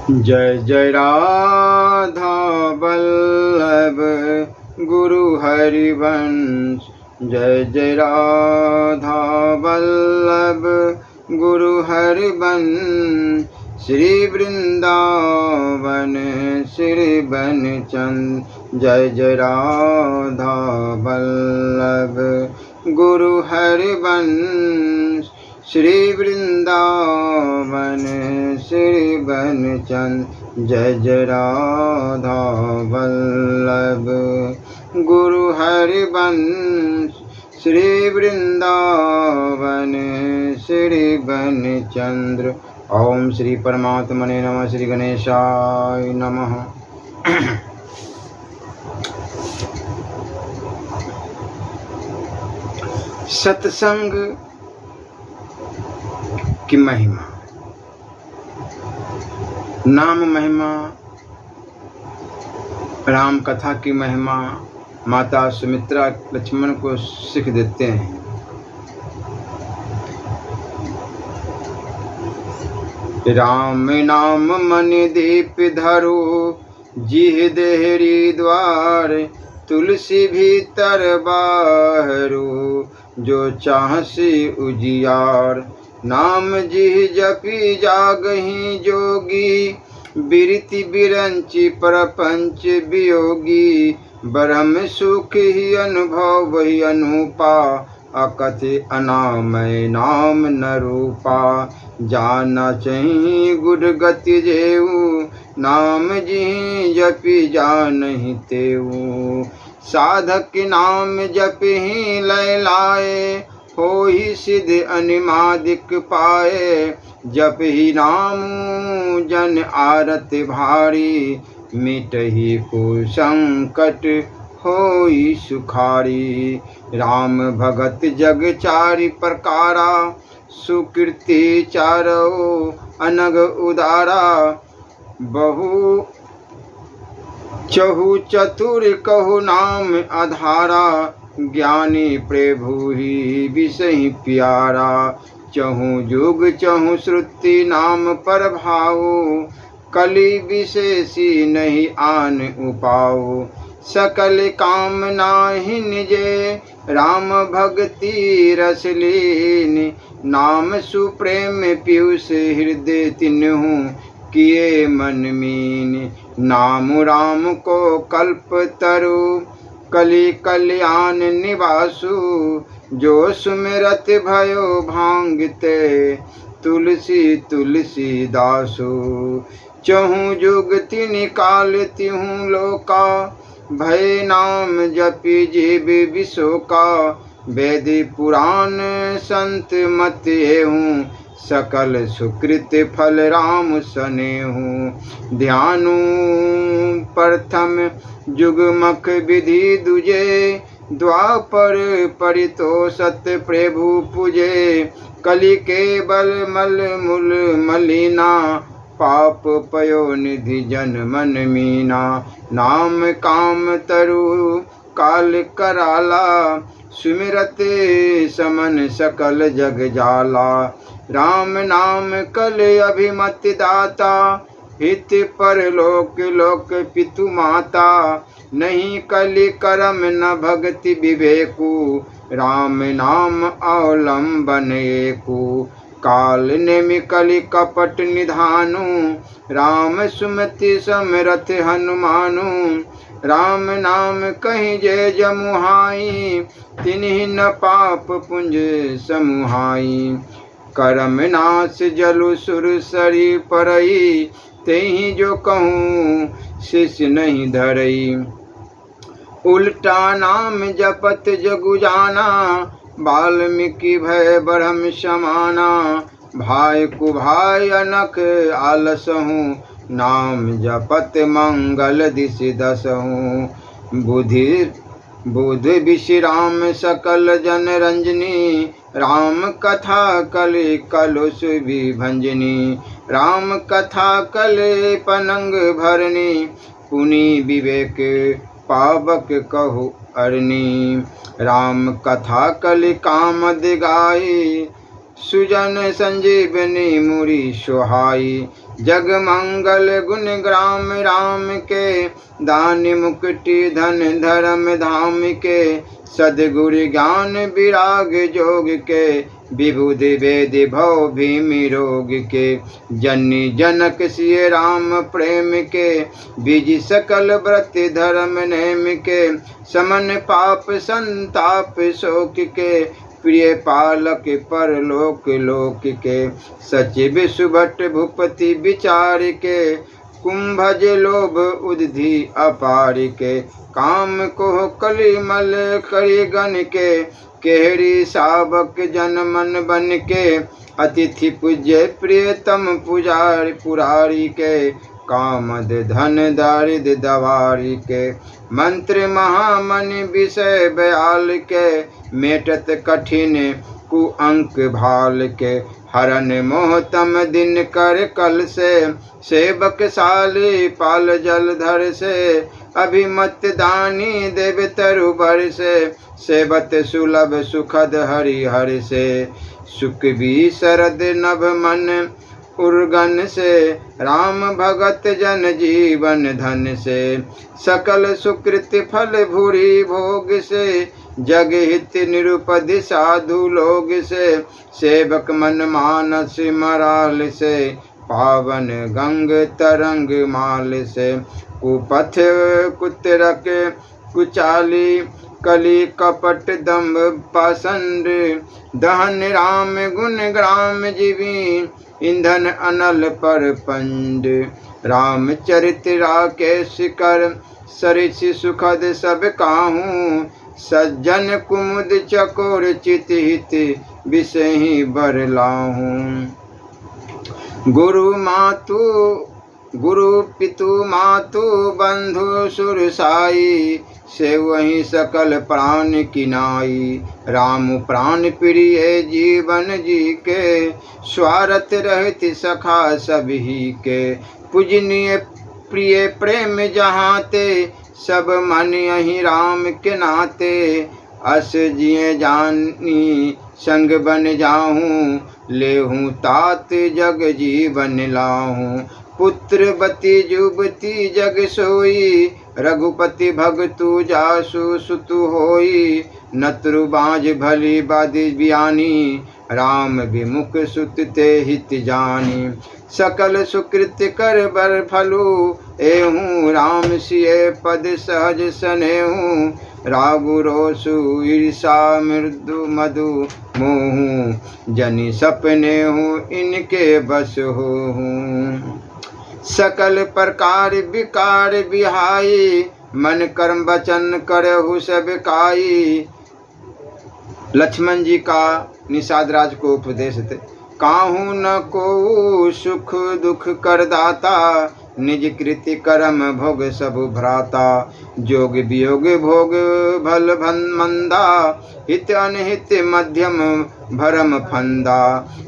जय जय राधा वल्लभ गुरु हरिवंश। जय जय राधा वल्लभ गुरु हरिवंश। श्री वृंदावन श्री बनचंद। जय जय राधा वल्लभ गुरु हरिवंश। श्री वृंदावन श्री बनचंद। जय जय राधा वल्लभ गुरु हरिवंश। श्री वृंदावन श्री बनचंद्र। ओम श्री परमात्मने नमः। श्री गणेशाय नमः। सत्संग की महिमा, नाम महिमा, राम कथा की महिमा माता सुमित्रा लक्ष्मण को सीख देते हैं। राम नाम मन दीप धरो, जिह देहरी द्वार, तुलसी भीतर बाहरो, जो चाहसी उजियार। नाम जिह जपी जागहि जोगी, बिरति बिरंचि परपंच वियोगी। ब्रह्म सुख ही अनुभव वही अनुपा, अकथि अनामय नाम न रूपा। जाना चहि गुर गति जेऊ, नाम जिहि जपि जानहि तेऊ। साधक नाम जपहि लय लाए, होहि सिद्ध अनिमादिक पाए। जप ही नाम जन आरत भारी, मिटहि को संकट होई सुखारी। राम भगत जग चारि प्रकारा, सुकृति चारो अनग उदारा। बहु चहु चतुर कहु नाम आधारा, ज्ञानी प्रभु ही विषय प्यारा। चहु जुग चहु श्रुति नाम पर भाओ, कलि विशेषी नहीं आन उपाओ। सकल काम नाही निजे, राम भक्ति रस लीन। नाम सुप्रेम पीयूष हृदय तिन्हु, किए मन मीन। नाम राम को कल्प तरु, कलि कल्याण निवासु। जो सुमिरत भयो भांगते, तुलसी तुलसी दासु। चहु जुग तिनि काल तिहु लोका, भय नाम जपि जीव विशोका। वेद पुराण संत मत एहु, सकल सुकृत फल राम सनेहु। ध्यानु प्रथम जुगमख विधि दुजे, द्वापर परितोषत प्रभु पूजे। कलि केवल मल मूल मलिना, पाप पयो निधि जन मन मीना। नाम काम तरु काल कराला, सुमिरत समन सकल जग जाला। राम नाम कल अभिमत दाता, हित पर लोक लोक पितु माता। नहीं कलि करम न भक्ति विवेकु, राम नाम अवलंबन एकु। काल नेमि कलि कपट निधानु, राम सुमति समरथ हनुमानु। राम नाम कहि जय जमुहाई, तिन्हि न पाप पुंज समुहाई। करम नाश जलु सुर सरी परई, तेहि जो कहूँ शिष्य नहीं धरई। उल्टा नाम जपत जगु जाना, वाल्मीकि भय ब्रह्म समाना। भाई कुभाई अनख आलसहु, नाम जपत मंगल दिशि दसहु। बुध विश्राम सकल जन रंजनी, राम कथा कलि कलुष विभंजनी। राम कथा कलि पनंग भरनी, पुनि विवेक पावक कहु अरनी। राम कथा कलि काम दिगाई, सुजन संजीवनी मुरी सुहाई। जग मंगल गुण ग्राम राम के, दान मुक्ति धन धर्म धाम के। सद्गुरु ज्ञान विराग जोग के, विबुधि वेद भव भीम रोग के। जननी जनक सिय राम प्रेम के, बीज सकल व्रत धर्म नेम के। समन पाप संताप शोक के, प्रिय पालक परलोक लोक के। सचिव सुभट भूपति विचार के, कुंभज लोभ उद्धि अपार के। काम को कलिमल करि गण के, केहरी सावक जन मन बन के। अतिथि पूज्य प्रियतम पुरारी के, कामद धन दारिद दवारी के। मंत्र महामनि विषय बयाल के, मेटत कठिन कुअंक भाल के। हरन मोहतम दिन कर कल से, सेवक साली पाल जलधर से। अभिमत दानी देव तरुबर से, सेवत सुलभ सुखद हरि हर से। सुख भी शरद नभ मन उर्गन से, राम भगत जन जीवन धन से। सकल सुकृत फल भूरि भोग से, जग हित निरुपधि साधु लोग से। सेवक मन मानस मराल से, पावन गंग तरंग माल से। कुपथ कुतरक कुचाली, कली कपट दम्भ पाषंड। दहन राम गुण ग्राम जीवी, ईंधन अनल पर पंड। रामचरित राकेश कर, सरिस सुखद सब काहू। सज्जन कुमुद चकोर चित हित, विषहि बर लाहू। गुरु पितु मातु बंधु सुरसाई, से वही सकल प्राण किनाई। राम प्राण प्रिय जीवन जी के, स्वार्थ रहित सखा सभी के। पूजनीय प्रिय प्रेम जहाँ ते, सब मन यही राम के नाते। अस जिए जानी संग बन जाहूँ, लेहूँ तात जग जीवन लाहूँ। पुत्रवती जुबती जग सोई, रघुपति भगतु जासु सुतु होई। नत्रु बाँझ भली बादि बियानी, राम विमुख सुत ते हित जानी। सकल सुकृत कर बर फलू, एहूँ राम सिय पद सहज सनेहूँ। रागु रोसु ईर्षा मृदु मधु मोहूँ, जनि सपने हूँ इनके बस होहूँ। सकल प्रकार विकार बिहाई, मन कर्म वचन करहु सब काई। लक्ष्मण जी का निषाद राज को उपदेश थे। काहू न को सुख दुख करदाता, निज कृति कर्म भोग सब भ्राता। जोग वियोग भोग भल मंदा, हित अनहित मध्यम भरम फंदा।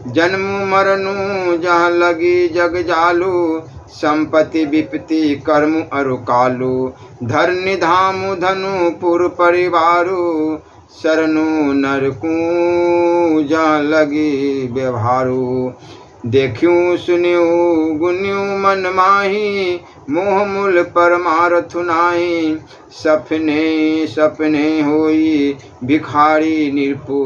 जन्म मरनु जहाँ लगी जग जालू, संपत्ति विपत्ति कर्म अरु कालू। धरनि धामु धनु पुर परिवारु, शरणु नरकू जहाँ लगी व्यवहारू। देखियो सुनियो गुनियो मन माही, मोह मूल परमारथ नाही। सपने सपने होई भिखारी निरपु,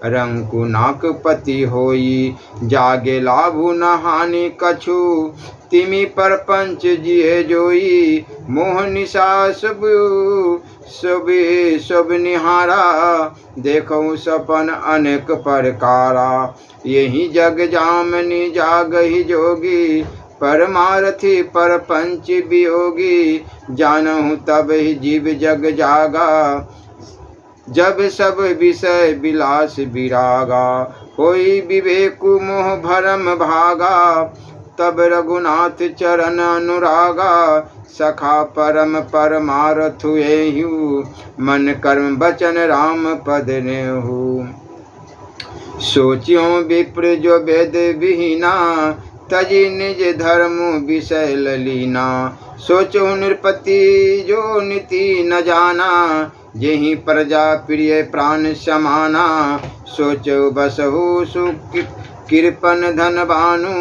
रंकु नाक पति होई। जागे लाभु न हानि कछु, तिमी परपंच जिए जोई। मोह निशा सब निहारा, देखो सपन अनेक प्रकारा। यही जग जामनि जागहि जोगी, परमारथी परपंच वियोगी। जानहु तब ही जीव जग जागा, जब सब विषय विलास विरागा। कोई विवेकु मोह भरम भागा, तब रघुनाथ चरण अनुरागा। सखा परम परमारथु एहु, मन कर्म वचन राम पद नेहु। सोचियो विप्र जो वेद विहीना, तजी निज धर्म विषय ललीना। सोचो नृपति जो नीति न जाना, जेहि प्रजा प्रिय प्राण समाना, सोचो बसहु सुख कृपन धनवानु,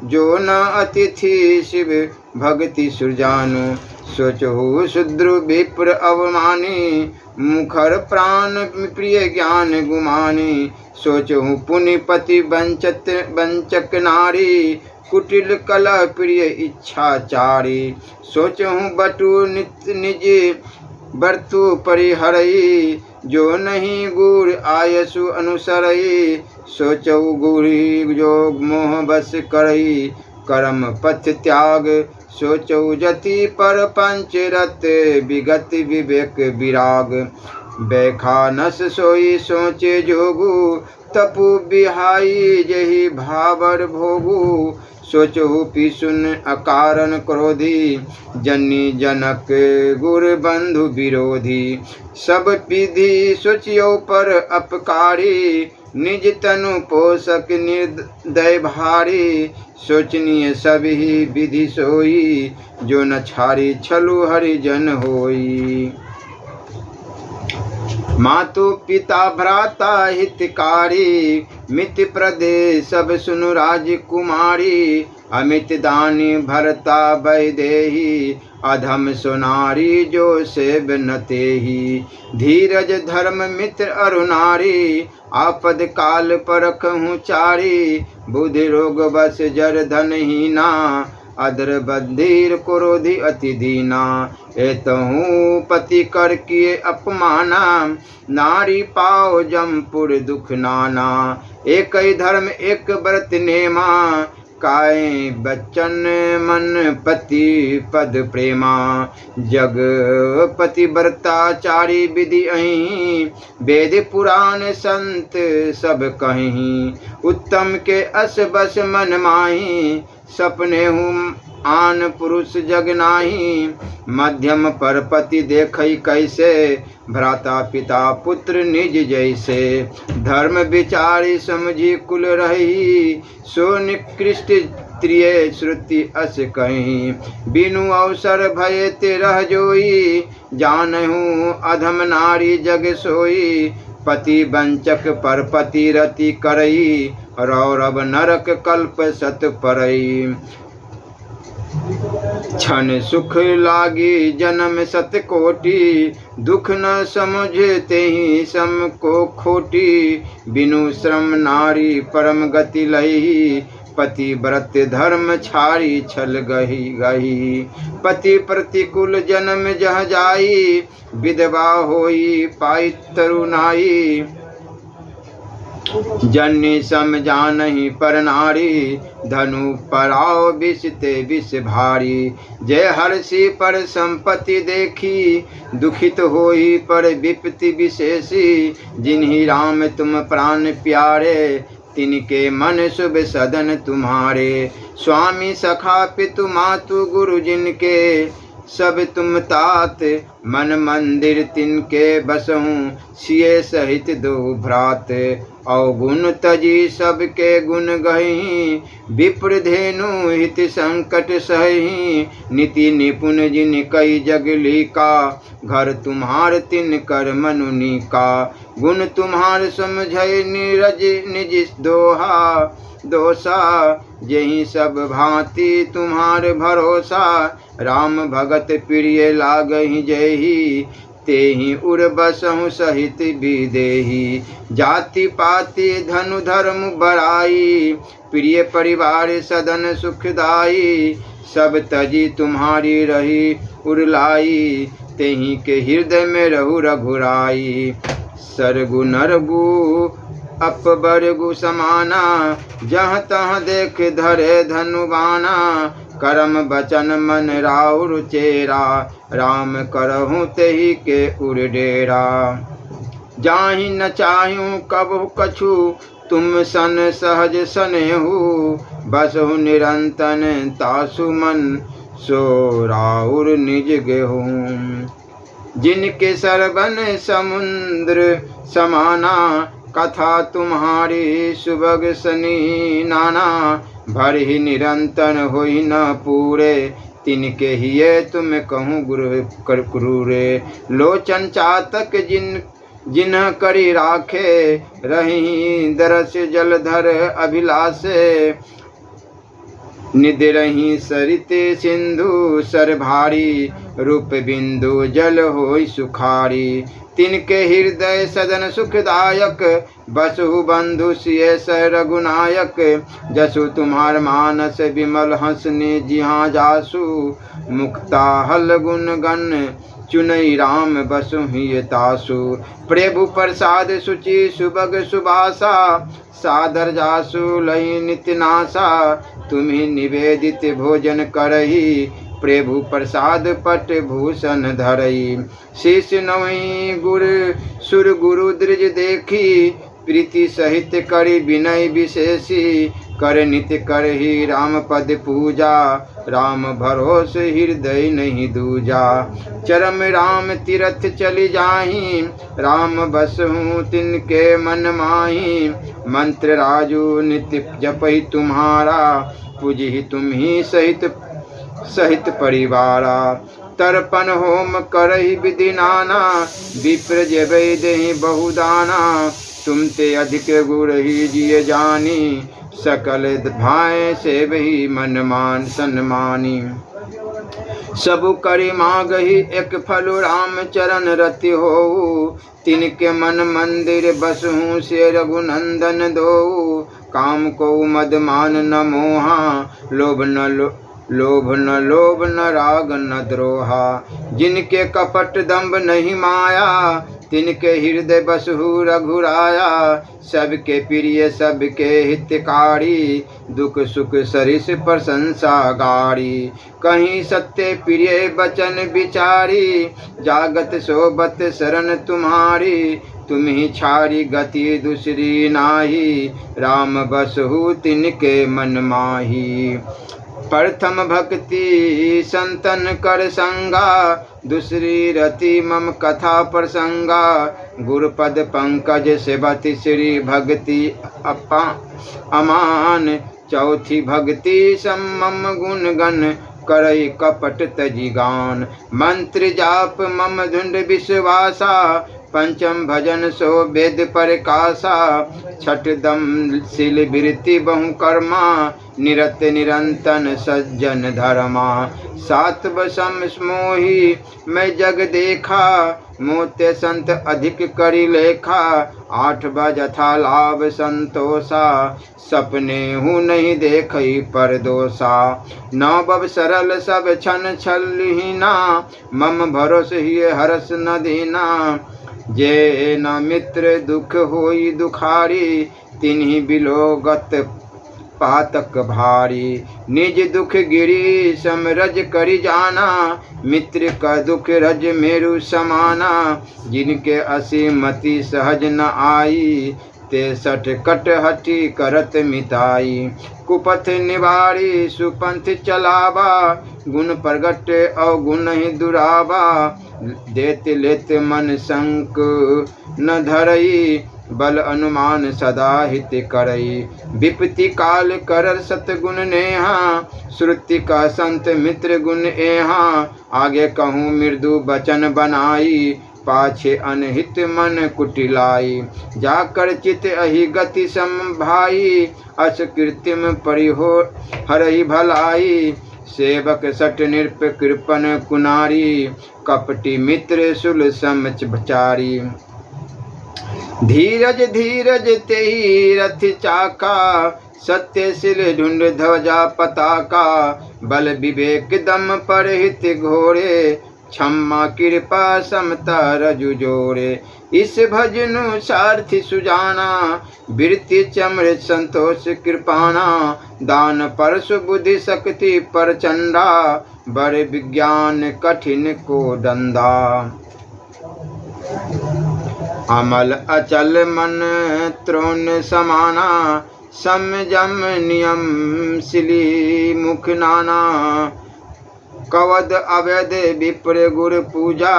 जो न अतिथि शिव भक्ति सुरजानु। सोचहु शूद्र विप्र अवमानी, मुखर प्राण प्रिय ज्ञान गुमानी। सोचहु पुण्यपति वंचक नारी, कुटिल कलह प्रिय इच्छाचारी। सोचहु बटु नित्य निज बर्तु परिहरई, जो नहीं गुर आयसु अनुसरई। सोचहु गुरी जो मोह बस करई, कर्म पथ त्याग। सोचहु जति पर पंचरत, विगत विवेक विराग। बैखानस सोई सोचे जोगु, तपु बिहाई जहि भावर भोगु। सोचहु पिसुन अकारण क्रोधी, जनी जनक गुर बंधु विरोधी। सब विधि सोचियो पर अपकारी, निज तनु पोषक निर्दय भारी। सोचनीय सभी विधि सोई, जो न छारी छलु हरिजन होई। मातु पिता भ्राता हितकारी, मित प्रदेश सब सुनु राजकुमारी। अमित दानी भरता वैदेही, अधम सुनारी जो सेब न तेहि। धीरज धर्म मित्र अरुनारी, आपद काल परखहु चारी। बुद्धि रोग बस जर धनहीना, अदर बंधीर क्रोधी अति दीना। एतहु पति कर किए अपमाना, नारी पाओ जमपुर दुख नाना। एक ही धर्म एक व्रत नेमा, काए बच्चन मन पति पद प्रेमा। जग पति व्रताचारी विधि अहीं, वेद पुराण संत सब कहीं। उत्तम के अस बस मन माही, सपने हूँ आन पुरुष जग नाही। मध्यम पर पति देखई कैसे, भ्राता पिता पुत्र निज जैसे। धर्म विचारी समझी कुल रही, सो निकृष्ट त्रिय श्रुति अस कहीं। बिनु अवसर भय ते रह जोई, जानहु अधम नारी जग सोई। पति वंचक पर पति रति करई, रौरव नरक कल्प सत परई। क्षण सुख लागी जन्म सत कोटि, दुख न समझते ही सम को खोटी। बिनु श्रम नारी परम गति लही, पति व्रत धर्म छाड़ी छल गही गही। पति प्रतिकूल जन्म जह जाई, विधवा होई पाई तरुणाई। जन्नी सम जानहि पर नारी, धनु पराओ विष ते विष भारी। जय हर्षि पर संपत्ति देखी, दुखित होई पर विपत्ति विशेषी। जिन्हि राम तुम प्राण प्यारे, तिनके मन शुभ सदन तुम्हारे। स्वामी सखा पितु मातु गुरु जिनके, सब तुम तात मन मंदिर तिनके बसहूँ। सिए सहित दो भ्रात, अवगुण तजी सबके गुण गही। विप्र धेनु हित संकट सही, नीति निपुण जिन कई जगली का। घर तुम्हार तिन कर मनुनी का, गुण तुम्हार समझय नीरज निज दोहा। दोषा जही सब भांति तुम्हार भरोसा। राम भगत प्रिय लागहि जयहि, तेहि उर बसहु सहित विदेही। जाति पाति धनु धर्म बड़ाई, प्रिय परिवार सदन सुखदाई। सब तजी तुम्हारी रही उरलाई, तेहि के हृदय में रहु रघुराई। सरगु नरगु अपबरगु समाना, जहाँ तहाँ देख धरे धनुबाना। करम बचन मन राउर चेरा, राम करहूँ तेहि के उर डेरा। जाहि न चाहूँ कबहु कछु, तुम सन सहज सनेहु। बसहु निरंतन तासु मन, सो राउर निज गेहूँ। जिनके सरबन समुद्र समाना, कथा तुम्हारी सुभग सनी नाना। भर ही निरंतर होई न पूरे, तिनके ही ये तुम कहूँ गुरु क्रूरे। लोचन चातक जिन्ह करी राखे, रही दरस जलधर अभिलाषे। निधि रही सरित सिंधु सर भारी, रूप बिंदु जल होई सुखारी। तिनके हृदय सदन सुखदायक, बसु बंधु सिय रघुनायक। जसु तुम्हार मानस विमल हंसने, जिहाँ जासु मुक्ता हल गुण गण। चुनई राम बसु ही तासु, प्रभु प्रसाद सुचि सुबग सुबासा। सादर जासु लई नित्य नासा, तुम्ही निवेदित भोजन करही। प्रभु प्रसाद पट भूषण धरई। शीश नवई गुर सुर गुरु द्रिज देखी, प्रीति सहित करी विनय विशेषी। कर नित्य करही राम पद पूजा, राम भरोस हृदय नहीं दूजा। चरम राम तीरथ चली जाही, राम बसहु तिनके मन माही। मंत्र राजू नित्य जपहि तुम्हारा, पूजहि तुम ही सहित परिवारा। तर्पण होम करहि विधि नाना, विप्र जेबै देहि बहुदाना। तुम ते अधिक गुर ही जिय जानी, सकल भाय से वही मन मान सन्मानी। सबु करि मागहि एक फलु, राम चरण रति होऊ। तिनके मन मंदिर बसहु से रघुनंदन दोऊ। काम को मद मान न मोहा, लोभ न राग न द्रोहा। जिनके कपट दंभ नहीं माया, तिनके हृदय बसहु रघुराया। सबके प्रिय सबके हितकारी, दुख सुख सरिस प्रशंसा गारी। कहीं सत्य प्रिय बचन विचारी, जागत सोबत शरण तुम्हारी। तुम ही छारी गति दूसरी नाही, राम बसहु तिनके मन माही। प्रथम भक्ति संतन कर संगा, दूसरी रति मम कथा प्रसंगा। गुरुपद पंकज सेवति श्री भक्ति अमान। चौथी भक्ति सम्मम गुण गण, करई कपट तजी गान। मंत्र जाप मम धुंड विश्वासा, पंचम भजन सो वेद प्रकाशा। छठ दम शील बिरति बहु कर्मा, निरत निरंतन सज्जन धर्मा। सात बसम मोही मैं जग देखा, मोते संत अधिक करी लेखा। आठ बजथा लाभ संतोषा, सपने हूँ नहीं देखई पर दोषा। नौ बब सरल सब छन छलहीना, मम भरोस ही हरस न दीना। जे न मित्र दुख होई दुखारी, तिन्हि बिलोगत पातक भारी। निज दुख गिरी समरज करि जाना, मित्र का दुख रज मेरु समाना। जिनके असी मति सहज न आई, ते सठ कट हठी करत मिताई। कुपथ निवारी सुपंथ चलावा, गुण प्रगट अवगुण ही दुरावा। देत लेत मन संक न धरई, बल अनुमान सदा हित करई। विपत्ति काल कर सतगुण नेहा, श्रुति का संत मित्र गुण एहा। आगे कहूँ मृदु बचन बनाई, पाछे अनहित मन कुटिलाई। जाकर चित अहि गति संभाई, अस कृत्रिम परिहो हरहि भलाई। सेवक सट निरप कृपन कुनारी, कपटी मित्र सुल समचारी। धीरज धीरज तेहि रथ चाका, सत्यशील ढूंढ ध्वजा पताका। बल विवेक दम पर हित घोरे, क्षमा कृपा समता रजु जोरे। इस भजनु सारथि सुजाना, बिरति चमृत संतोष कृपाना। दान परशु बुद्धि शक्ति प्रचंडा, बड़े विज्ञान कठिन को दंदा। अमल अचल मन त्रोण समाना, संयम नियम सिली मुख नाना। कवद अवैध विप्र गुर पूजा,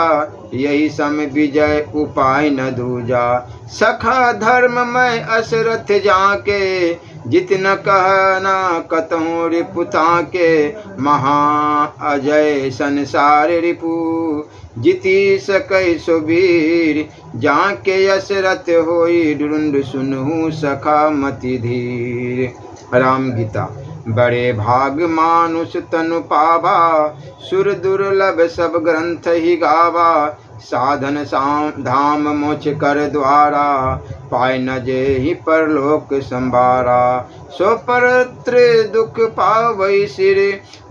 यही सम विजय उपाय न दूजा। सखा धर्म में असरथ जाके, जित न कहना कतहु रिपुता के महा अजय संसार रिपु जिति सकै सुबीर जाके यसरत होई ढूंढ सुनहु सखा मति धीर। राम गीता। बड़े भाग मानुष तनु पावा सुर दुर्लभ सब ग्रंथ ही गावा साधन धाम मोक्ष कर द्वारा पाय न जेहि परलोक संभारा सो परत्र दुख पावै सिर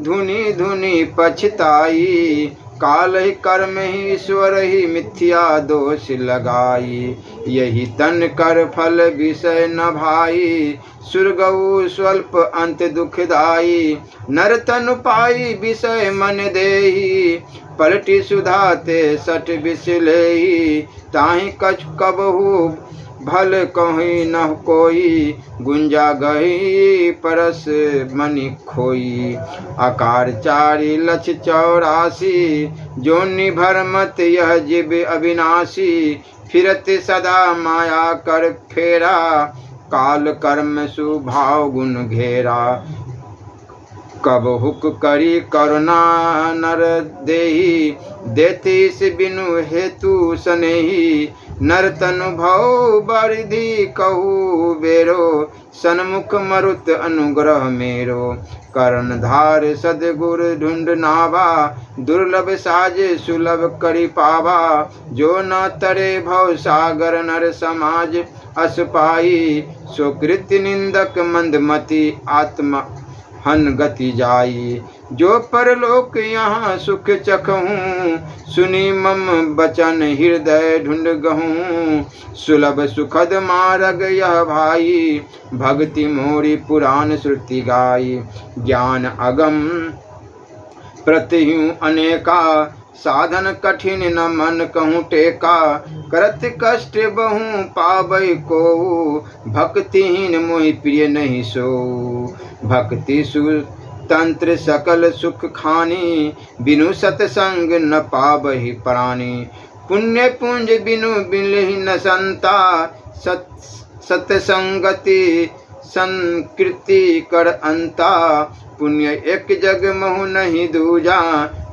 धुनि धुनि पछताई काल ही कर्म ही ईश्वर ही मिथ्या दोष लगाई यही तन कर फल विषय न भाई सुरगऊ स्वल्प अंत दुखदाई नर तनु पाई विषय मन देही पलटी सुधाते सठ बिसलेही ताहि कछ कबहू भल कहीं न कोई गुंजा गही परस मनि खोई आकार चारी लक्ष 84 जोनि भरमत यह जीव अविनाशी फिरत सदा माया कर फेरा काल कर्म सुभाव गुण घेरा कब हुक करी करुणा नर देही देती से बिनु हेतु सनेही नर तनु भव बरिधि कहू बेरो सन्मुख मरुत अनुग्रह मेरो करण धार सदगुर ढूंढ नावा दुर्लभ साज सुलभ करी पावा जो न तरे भव सागर नर समाज अस पाई सुकृत निंदक मंदमति आत्मा हन गति जाई जो परलोक यहाँ सुख चखहूँ सुनी मम बचन हृदय ढूंढ गहूँ सुलभ सुखद मार्ग यह भाई भक्ति मोरी पुराण श्रुति गाई ज्ञान अगम प्रतिहु अनेका साधन कठिन न मन कहूँ टेका करत कष्ट बहु पाबै को भक्तिहीन मोहि प्रिय नहीं सो भक्ति सुतंत्र सकल सुख खानी बिनु सतसंग न पाबहि प्राणी पुण्य पुंज बिनु बिलहि न संता सतसंगति संकृति कर अंता पुण्य एक जग महु नहीं दूजा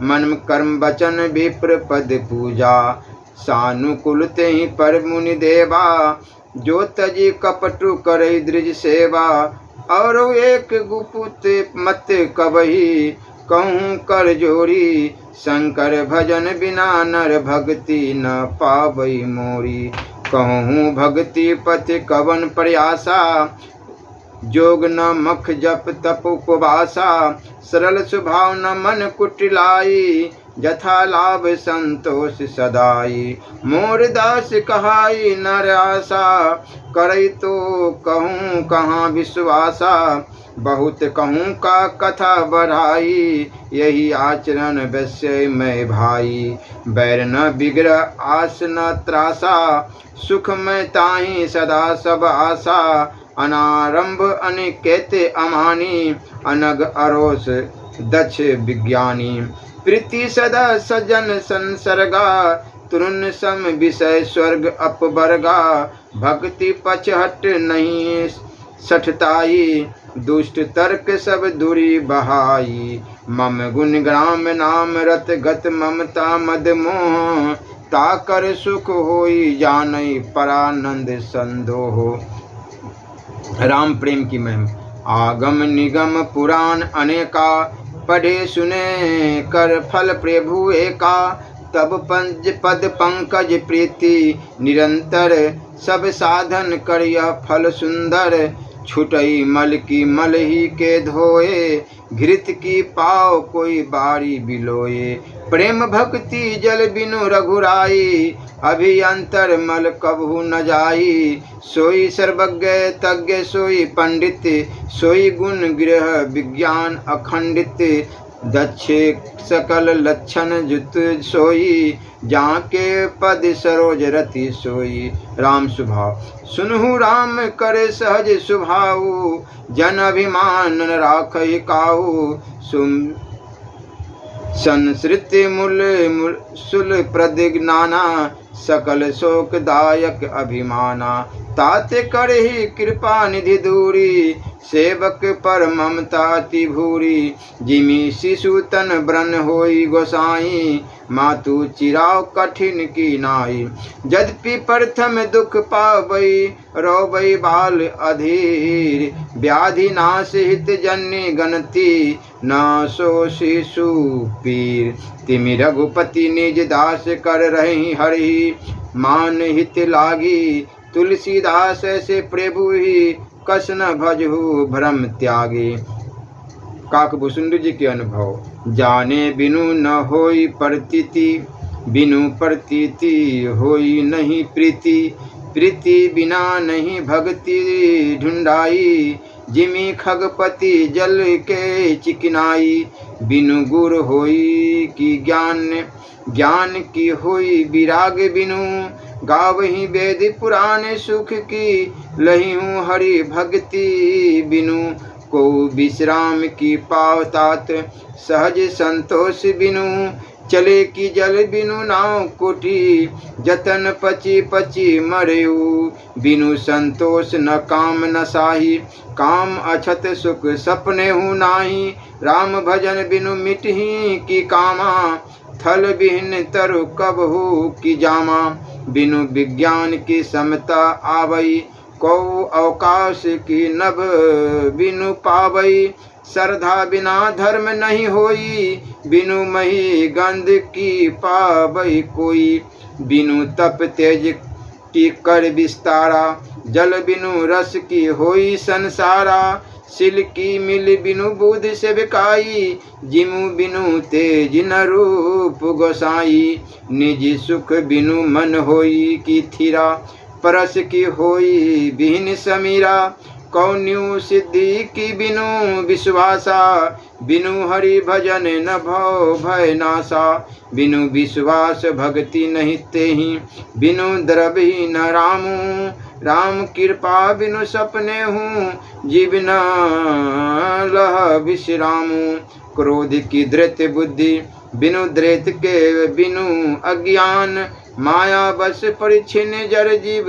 मन कर्म वचन विप्र पद पूजा सानुकूल तेहि पर मुनि देवा जो तजी कपटु करई द्रिज सेवा और एक गुपुत मत कबही कहूँ कर जोड़ी शंकर भजन बिना नर भक्ति न पावई मोरी कहूँ भक्ति पथ कवन प्रयासा जोग न मख जप तप उपवासा सरल स्वभाव न मन कुटिलाई जथा लाभ संतोष सदाई मोर दास कहाई नर आशा करई तो कहूँ कहाँ विश्वासा बहुत कहूँ का कथा बढ़ाई यही आचरण वैश्य में भाई बैर न बिगड़ आस न त्रासा सुख में ताही सदा सब आशा अनारंभ अनिकेत अमानी अनग अरोस दक्ष विज्ञानी प्रीति सदा सजन संसर्गा तुरुन सम विषय स्वर्ग अपवर्गा भक्ति पचहट नहीं सठताई दुष्ट तर्क सब दूरी बहाई मम गुण ग्राम नाम रत गत ममता मद मोह ताकर सुख होई जानई परानंद संदोह। राम प्रेम की महिमा। आगम निगम पुराण अनेका पढ़े सुने कर फल प्रभु एका तब पंज पद पंकज प्रीति निरंतर सब साधन कर यह फल सुंदर छुटई मल की मल ही के धोए घृत की पाव कोई बारी बिलोए प्रेम भक्ति जल बिनु रघुराई अभियंतर मल कबहु न जाई सोई सर्वज्ञ तज्ञ सोई पंडित सोई गुण गृह विज्ञान अखंडित दक्ष सकल लक्षण जुत सोई जाके पद सरोज रति सोई। राम स्वभाव। सुनहु राम करे सहज स्वभाव जन अभिमान राखहि काहू संस्कृति मूल सुल प्रदिग्नाना सकल शोकदायक अभिमाना। ताते करहि कृपा निधि दूरी, सेवक पर ममता अति भूरी। जिमि शिशु तन ब्रन होई गोसाई, मातु चिराव कठिन की नाई। यद्यपि प्रथम दुख पावई, रोवई बाल अधीर। व्याधि नाश हित जन्य गणति, न सो शिशु पीर। तिमि रघुपति निज दास कर रही हरि, मान हित लागी। तुलसीदास से प्रभु ही, कस न भजहु भ्रम त्यागी। काकभूषुंड जी के अनुभव। जाने बिनु न होई प्रतीति, बिनु प्रतीति होई नहीं प्रीति। प्रीति बिना नहीं भक्ति ढूंढाई, जिमि खगपति जल के चिकनाई। बिनु गुर होई की ज्ञान, ज्ञान की होई विराग बिनु। गावही वेद पुराण सुख की, लही हूँ हरि भक्ति बिनु। को विश्राम की पावतात, सहज संतोष बिनु। चले की जल बिनु नाव कोटि, जतन पची पची मरेऊ। बिनु संतोष न काम न साही, काम अछत सुख सपने हूँ नाही। राम भजन बिनु मिटही की कामा, थल बिहीन तरु कब हो की जामा। बिनु विज्ञान की समता आवई, को अवकाश की नभ बिनु पावई। श्रद्धा बिना धर्म नहीं होई, बिनु मही गंध की पावई कोई। बिनु तप तेज की कर विस्तारा, जल बिनु रस की होई संसारा। सिल की मिल बिनु बुध से बिकाई, जिमु बिनु तेज न रूप गोसाई। निज सुख बिनु मन होई की थिरा, परस की होई बिहीन समीरा। कौन्यु सिद्धि की बिनु विश्वासा, बिनु हरि भजन न भव भय नासा। बिनु विश्वास भक्ति नहीं तेहि, बिनु द्रवहि न रामू। राम कृपा बिनु सपने हूँ, जीवन लह विश्रामू। क्रोध की धृत बुद्धि, बिनु धृत के बिनु अज्ञान। माया बस परिछिन जर जीव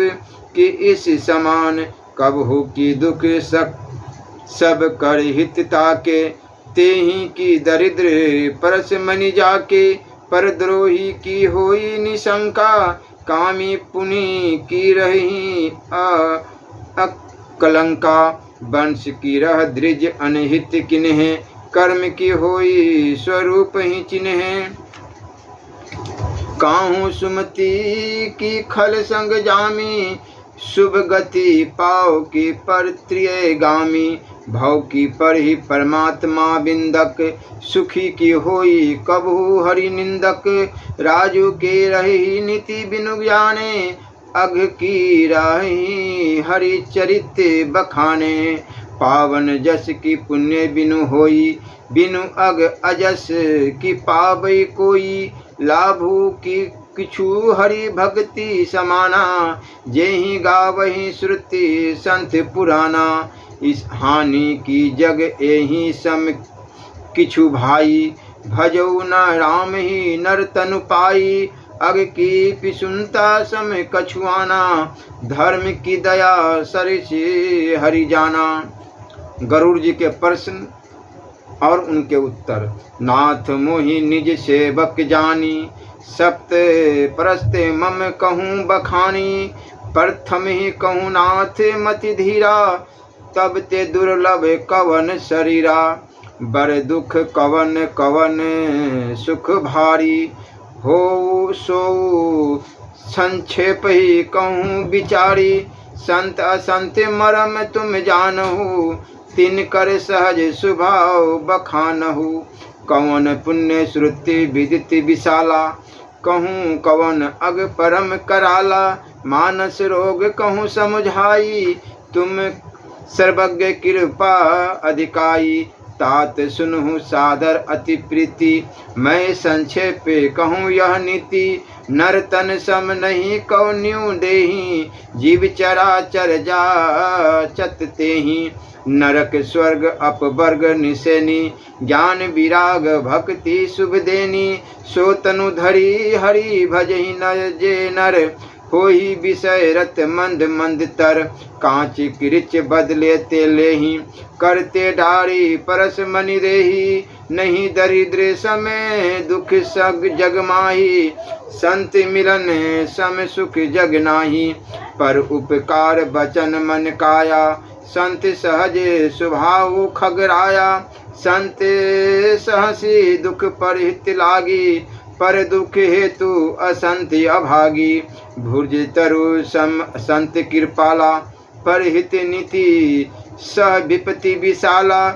की इस समान। कब हो की दुख सब कर हित ताके, तेहि की दरिद्र परस मनि जाके। परद्रोही की होई निशंका, कामी पुनि की रही अकलंका। वंश की रह द्रिज अनहित किन्हे, कर्म की होई स्वरूप ही चिन्हे। काहू सुमति की खल संग जामी, शुभ गति पाओ की पर त्रिय गामी। भव की पर ही परमात्मा बिंदक, सुखी की होई कबहू हरि निंदक। राजू के रही नीति बिनु जाने, अघ की राही हरि चरित बखाने। पावन जस की पुण्य बिनु होई, बिनु अग अजस की पावई कोई। लाभू की किछु हरि भक्ति समाना, जेहि गावहि श्रुति संत पुराना। इस हानि की जग एहि सम किछु भाई, भजऊ न राम ही नर तनु पाई। अग की पिसुनता सम कछुआना, धर्म की दया सरिषि हरि जाना। गरुड़ जी के प्रश्न और उनके उत्तर। नाथ मोहि निज सेवक जानी, सप्त परस्ते मम कहूँ बखानी। प्रथम ही कहूँ नाथ मति धीरा, तब ते दुर्लभ कवन शरीरा। बर दुख कवन कवन सुख भारी, हो सो संक्षेप ही कहूँ विचारी। संत असंत मरम तुम जानहु, तिन कर सहज स्वभाव बखानहु। कवन पुण्य श्रुति विदित विशाला, कहूँ कवन अग परम कराला। मानस रोग कहूँ समुझाई, तुम सर्वज्ञ कृपा अधिकाई। तात सुनहु सादर अति प्रीति, मैं संक्षेप कहूँ यह नीति। नर तन सम नहीं कौन्यू देहि, जीव चराचर जा चत तेहि। नरक स्वर्ग अपवर्ग निसेनी, ज्ञान विराग भक्ति शुभ देनी। सो तनु धरी हरि भजहि न जे नर, होई विषय रत मंद मंद तर। कांच किरिच बदले ते लेही, करते डारी परस मनि देही। नहीं दरिद्र समय दुख सग जग माही, संत मिलन सम सुख जग नाही। पर उपकार बचन मन काया, संत सहज स्वभाव खगराया। संत सहसी दुख पर हित लागी, पर दुख हेतु असंत अभागी। भुज तरु सम संत कृपाला, पर हित नीति सह विपति विशाला।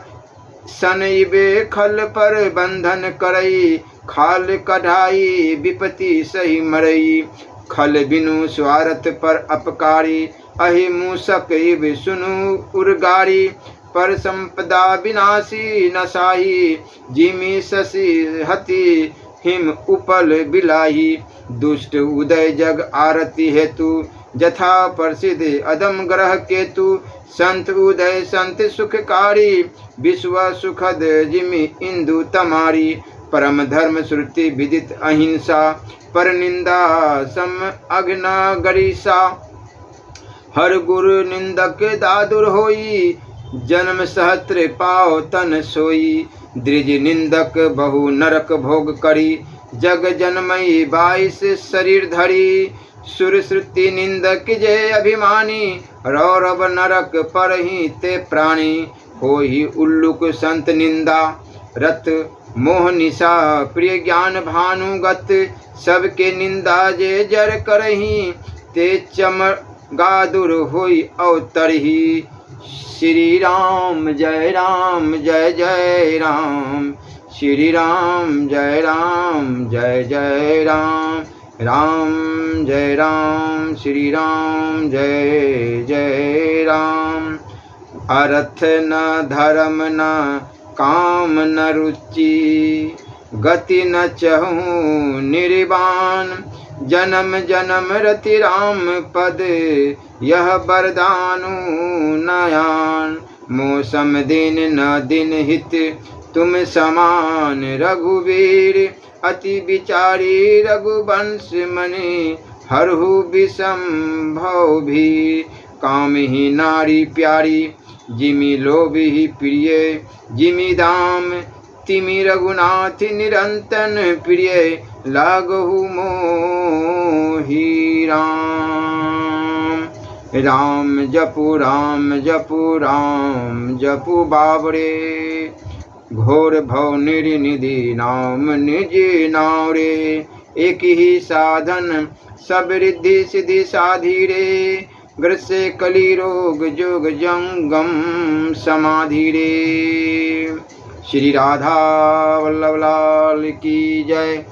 सनइबे खल पर बंधन करई, खाल कढ़ाई विपति सही मरई। खल बिनु स्वार्थ पर अपकारी, अहि मूसक इब सुनु उर्गारी। पर संपदा विनाशी नसाही, जिमी शशि हति हिम उपल बिलाही। दुष्ट उदय जग आरती हेतु, जथा प्रसिद्ध अदम ग्रह केतु। संत उदय संत सुखकारी, विश्व सुखद जिमि इंदु तमारी। परम धर्म श्रुति विदित अहिंसा, पर निंदा सम अग्न गरीसा। हर गुरु निंदक दादुर होई, जन्म सहस्त्र पाओ तन सोई। द्विज निंदक बहु नरक भोग करी, जग जन्मई 22 शरीर धरी। सुर श्रुति निंदक जय अभिमानी, रौरव नरक पर ही ते प्राणी। होई उल्लुक संत निंदा रत, मोह निशा प्रिय ज्ञान भानुगत। सबके निंदा जे जर करही, ते चमगादुर होई अवतरही। श्री राम जय जय राम। श्री राम जय जय राम। राम जय राम, श्री राम जय जय राम। अर्थ न धर्म न काम न रुचि, गति न चहूँ निर्वाण। जन्म जन्म रति राम पद, यह वरदानु नयान। मौसम दिन न दिन हित, तुम समान रघुवीर। अति विचारी रघुवंश मनि, हरहु विषम भव भी। काम ही नारी प्यारी, जिमि लोभ ही प्रिय। जिमि दाम तिमि रघुनाथ निरंतन प्रिय। लागहु मोहि राम। राम जपु राम जपु राम जपु बाबरे। घोर भव निर्निधि नाम निज नाम रे। एक ही साधन सब रिद्धि सिद्धि साधीरे। ग्रसे कली रोग जोग जंगम समाधि रे। श्री राधा वल्लभ लाल की जय।